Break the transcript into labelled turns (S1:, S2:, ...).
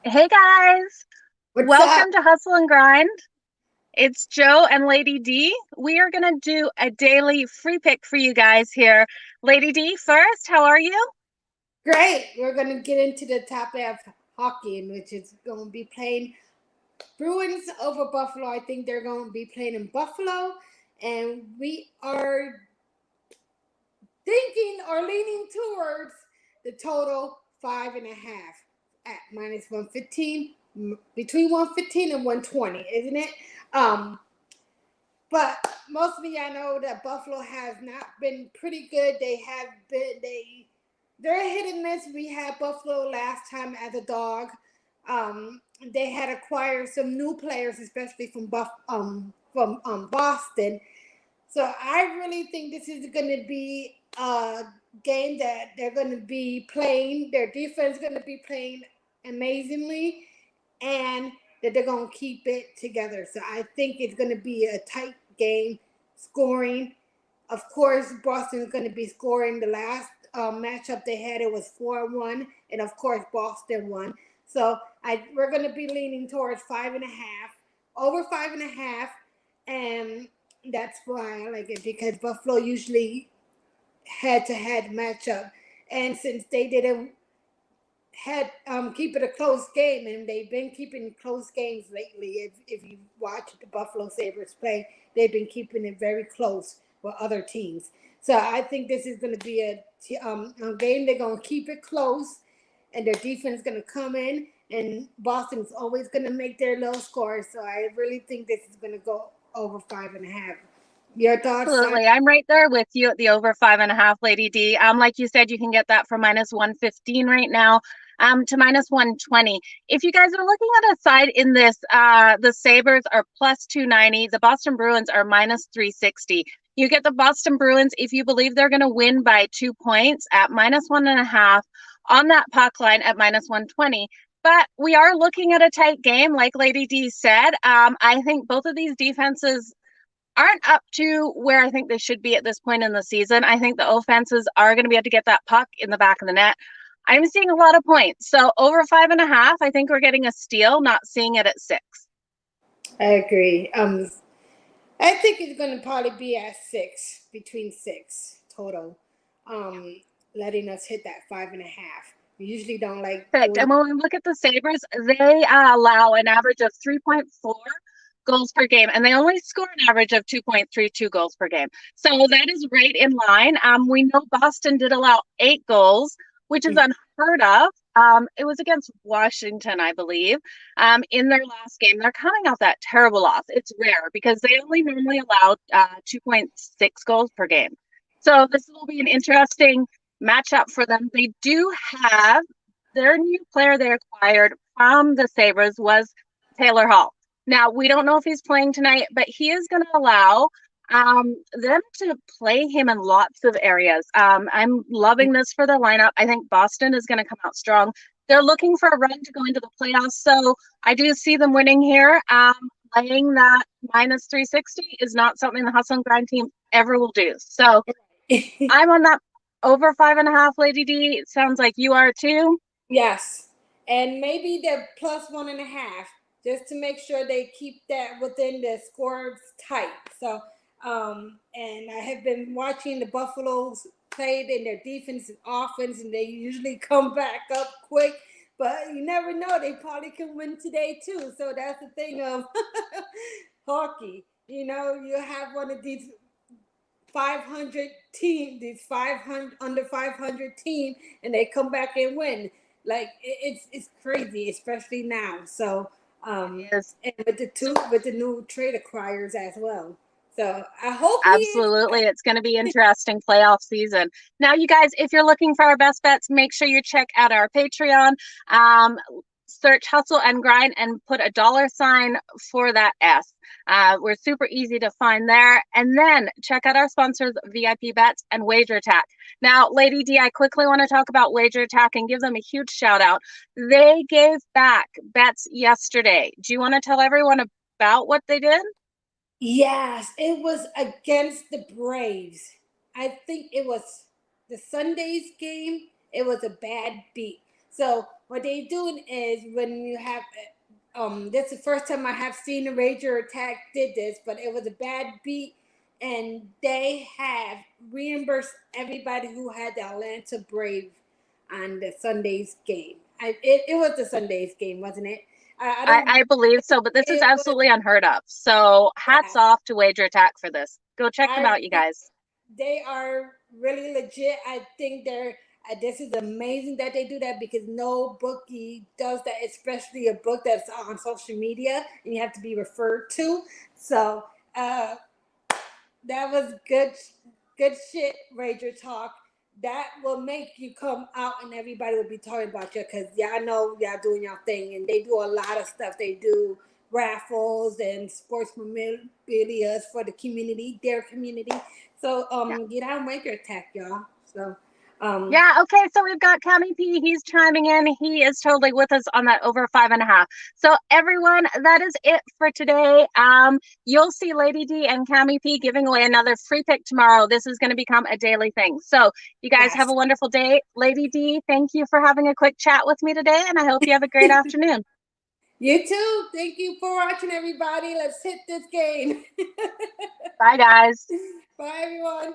S1: Hey guys,
S2: What's up?
S1: welcome to Hustle and Grind. It's Joe and Lady D. We are going to do a daily free pick for you guys here. Lady D, first, how are you?
S2: Great. We're going to get into the top of hockey, in which is going to be playing Bruins over Buffalo. I think they're going to be playing in Buffalo. And we are thinking or leaning towards the total 5.5 at minus 115, between 115 and 120, isn't it? Um, But most of y'all know that Buffalo has not been pretty good. They're hit and miss. We had Buffalo last time as a dog. They had acquired some new players, especially from Boston. So I really think this is going to be a game that they're going to be playing. Their defense is going to be playing amazingly, and that they're going to keep it together. So I think it's going to be a tight game, scoring. Of course, Boston's going to be scoring. The last matchup they had, it was 4-1, and of course, Boston won. So we're going to be leaning towards 5.5, over 5.5, and that's why I like it, because Buffalo usually head-to-head matchup, and since they didn't had keep it a close game, and they've been keeping close games lately. If you watch the Buffalo Sabres play, they've been keeping it very close with other teams. So I think this is going to be a game. They're going to keep it close, and their defense is going to come in, and Boston's always going to make their low scores. So I really think this is going to go over 5.5. Your thoughts?
S1: Absolutely. I'm right there with you at the over 5.5, Lady D. Like you said, you can get that for minus 115 right now. To minus 120. If you guys are looking at a side in this, the Sabres are plus 290. The Boston Bruins are minus 360. You get the Boston Bruins if you believe they're going to win by 2 points at minus 1.5 on that puck line at minus 120. But we are looking at a tight game, like Lady D said. I think both of these defenses aren't up to where I think they should be at this point in the season. I think the offenses are going to be able to get that puck in the back of the net. I'm seeing a lot of points. So over 5.5, I think we're getting a steal, not seeing it at 6.
S2: I agree. I think it's going to probably be at 6, between 6 total, letting us hit that 5.5. We usually don't like
S1: Perfect.
S2: doing.
S1: And when we look at the Sabres, they allow an average of 3.4 goals per game, and they only score an average of 2.32 goals per game. So that is right in line. We know Boston did allow 8 goals, which is unheard of. It was against Washington, I believe, in their last game. They're coming off that terrible loss. It's rare because they only normally allow 2.6 goals per game. So this will be an interesting matchup for them. They do have their new player they acquired from the Sabres was Taylor Hall. Now, we don't know if he's playing tonight, but he is going to allow them to play him in lots of areas. I'm loving this for the lineup. I think Boston is going to come out strong. They're looking for a run to go into the playoffs, so I do see them winning here. Playing that minus 360 is not something the Hustle and Grind team ever will do. So I'm on that over 5.5, Lady D. It sounds like you are too.
S2: Yes, and maybe the plus 1.5, just to make sure they keep that within the scores tight. So, and I have been watching the Buffaloes play in their defense and offense, and they usually come back up quick. But you never know; they probably can win today too. So that's the thing of hockey. You have one of these 500 team, these 500 under 500 team, and they come back and win. Like it's crazy, especially now. So
S1: Yes.
S2: and with the new trade acquires as well. So I hope he is.
S1: Absolutely. It's going to be interesting playoff season. Now, you guys, if you're looking for our best bets, make sure you check out our Patreon. Search Hustle and Grind and put a $ for that S. We're super easy to find there. And then check out our sponsors, VIP Bets and Wager Attack. Now, Lady D, I quickly want to talk about Wager Attack and give them a huge shout out. They gave back bets yesterday. Do you want to tell everyone about what they did?
S2: Yes, it was against the Braves. I think it was the Sunday's game. It was a bad beat. So what they doing is when you have this is the first time I have seen a Rager Attack did this, but it was a bad beat, and they have reimbursed everybody who had the Atlanta Brave on the Sunday's game. It was the Sunday's game, wasn't it? I don't.
S1: I believe so, but this is
S2: It was.
S1: absolutely unheard of. So hats
S2: Yeah.
S1: off to Wager Attack for this. Go check them
S2: I
S1: out, you guys.
S2: they are really legit. I think they're. This is amazing that they do that because no bookie does that, especially a book that's on social media and you have to be referred to. So uh, that was good shit, Rager Talk. That will make you come out and everybody will be talking about you because y'all know y'all doing y'all thing and they do a lot of stuff. They do raffles and sports memorabilia for the community, their community. So get out and Rager Attack, y'all. So um
S1: Yeah, okay, so we've got Cammy P. He's chiming in. He is totally with us on that over 5.5. So everyone, that is it for today. You'll see Lady D and Cammy P giving away another free pick tomorrow. This is going to become a daily thing. So you guys have
S2: yes.
S1: a wonderful day. Lady D, thank you for having a quick chat with me today, and I hope you have a great afternoon.
S2: You too. Thank you for watching, everybody. Let's hit this game.
S1: Bye, guys.
S2: Bye, everyone.